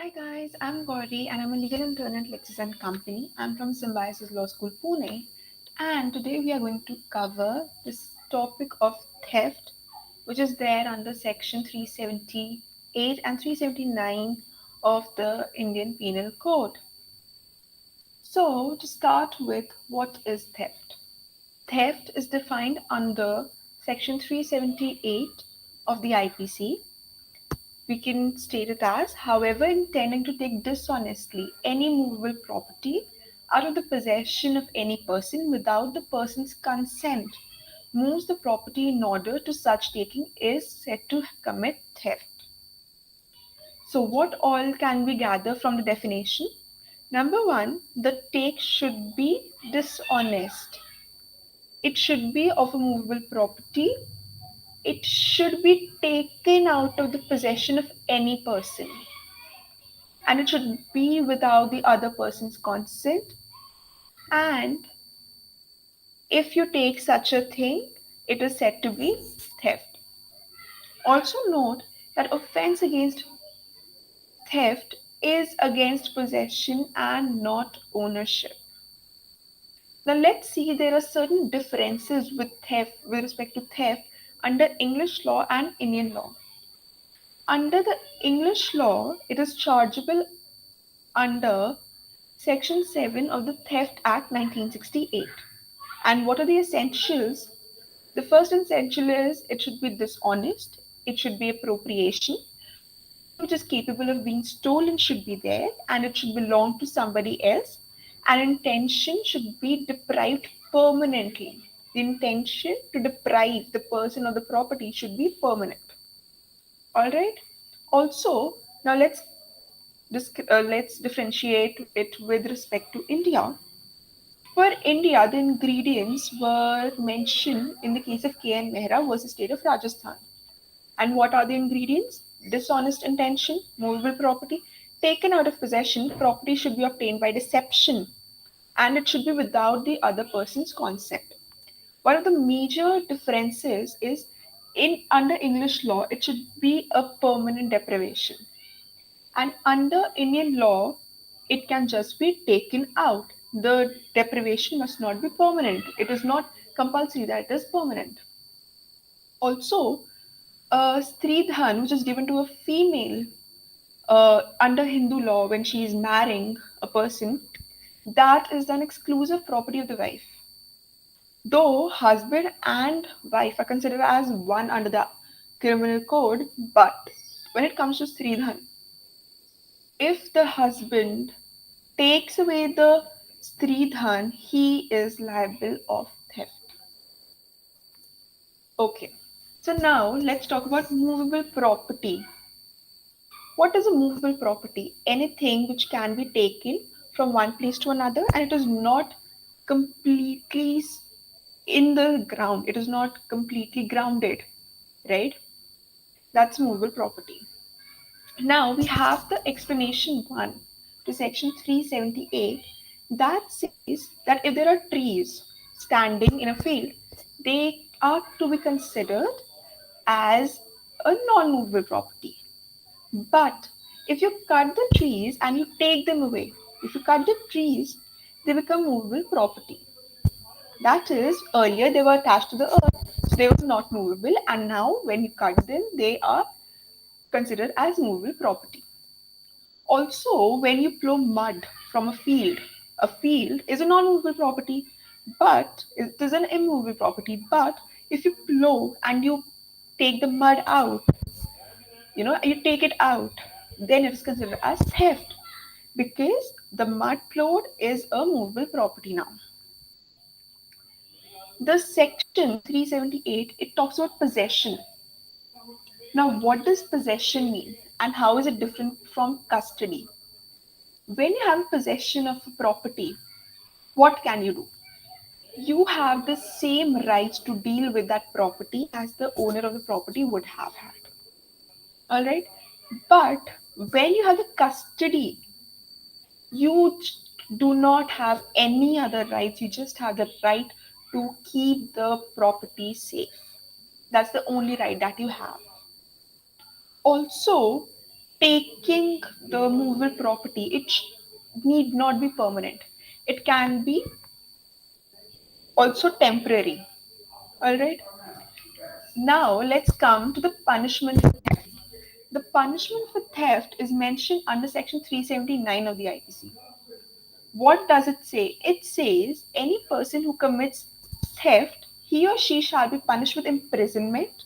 Hi guys, I'm Gauri and I'm a legal intern at Lexis and Company. I'm from Symbiosis Law School, Pune, and today we are going to cover this topic of theft, which is there under Section 378 and 379 of the Indian Penal Code. So, to start with, what is theft? Theft is defined under Section 378 of the IPC. We can state it as, however, intending to take dishonestly any movable property out of the possession of any person without the person's consent, moves the property in order to such taking is said to commit theft. So, what all can we gather from the definition? Number one, the take should be dishonest. It should be of a movable property. It should be taken out of the possession of any person, and it should be without the other person's consent. And if you take such a thing, it is said to be theft. Also, note that offense against theft is against possession and not ownership. Now, let's see there are certain differences with respect to theft under English law and Indian law. Under the English law, it is chargeable under Section 7 of the Theft Act 1968. And what are the essentials? The first essential is it should be dishonest, it should be appropriation, something which is capable of being stolen should be there, and it should belong to somebody else. And intention should be deprived permanently. The intention to deprive the person of the property should be permanent. All right. Also, now let's differentiate it with respect to India. For India, the ingredients were mentioned in the case of K.N. Mehra versus State of Rajasthan. And what are the ingredients? Dishonest intention, movable property, taken out of possession, property should be obtained by deception, and it should be without the other person's consent. One of the major differences is in under English law, it should be a permanent deprivation. And under Indian law, it can just be taken out. The deprivation must not be permanent. It is not compulsory that it is permanent. Also, Stridhan, which is given to a female under Hindu law when she is marrying a person, that is an exclusive property of the wife. Though husband and wife are considered as one under the criminal code, but when it comes to Stridhan, if the husband takes away the Stridhan, he is liable of theft. Okay, so now let's talk about movable property. What is a movable property? Anything which can be taken from one place to another and it is not completely in the ground, it is not completely grounded, right? That's movable property. Now we have the explanation one to section 378 that says that if there are trees standing in a field, they are to be considered as a non-movable property. But if you cut the trees and you take them away, if you cut the trees, they become movable property. That is, earlier they were attached to the earth, so they were not movable, and now when you cut them, they are considered as movable property. Also, when you plow mud from a field is a non-movable property, but it is an immovable property. But if you plow and you take the mud out, you take it out, then it is considered as theft because the mud plot is a movable property now. The section 378 it talks about possession. Now, what does possession mean and how is it different from custody? When you have possession of a property, what can you do? You have the same rights to deal with that property as the owner of the property would have had. All right. But when you have the custody, you do not have any other rights. You just have the right to keep the property safe. That's the only right that you have. Also, taking the movable property. It need not be permanent. It can be also temporary. All right. Now let's come to the punishment for theft. The punishment for theft is mentioned under section 379 of the IPC. What does it say? It says any person who commits theft, he or she shall be punished with imprisonment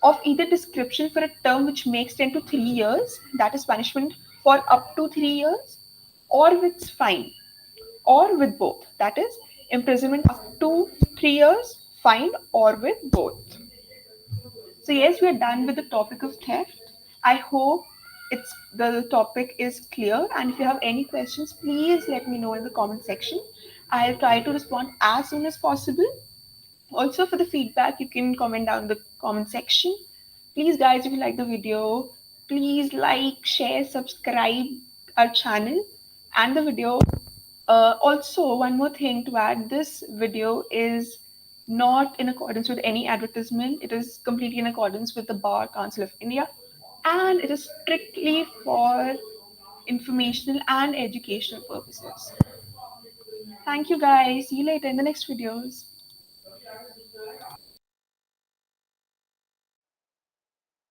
of either description for a term which may extend to 3 years, that is punishment for up to 3 years, or with fine, or with both, that is imprisonment up to 3 years, fine, or with both. So yes, we are done with the topic of theft. I hope it's the topic is clear, and if you have any questions, please let me know in the comment section. I'll try to respond as soon as possible. Also, for the feedback, you can comment down in the comment section. Please, guys, if you like the video, please like, share, subscribe our channel and the video. Also, one more thing to add, this video is not in accordance with any advertisement. It is completely in accordance with the Bar Council of India, and it is strictly for informational and educational purposes. Thank you, guys. See you later in the next videos.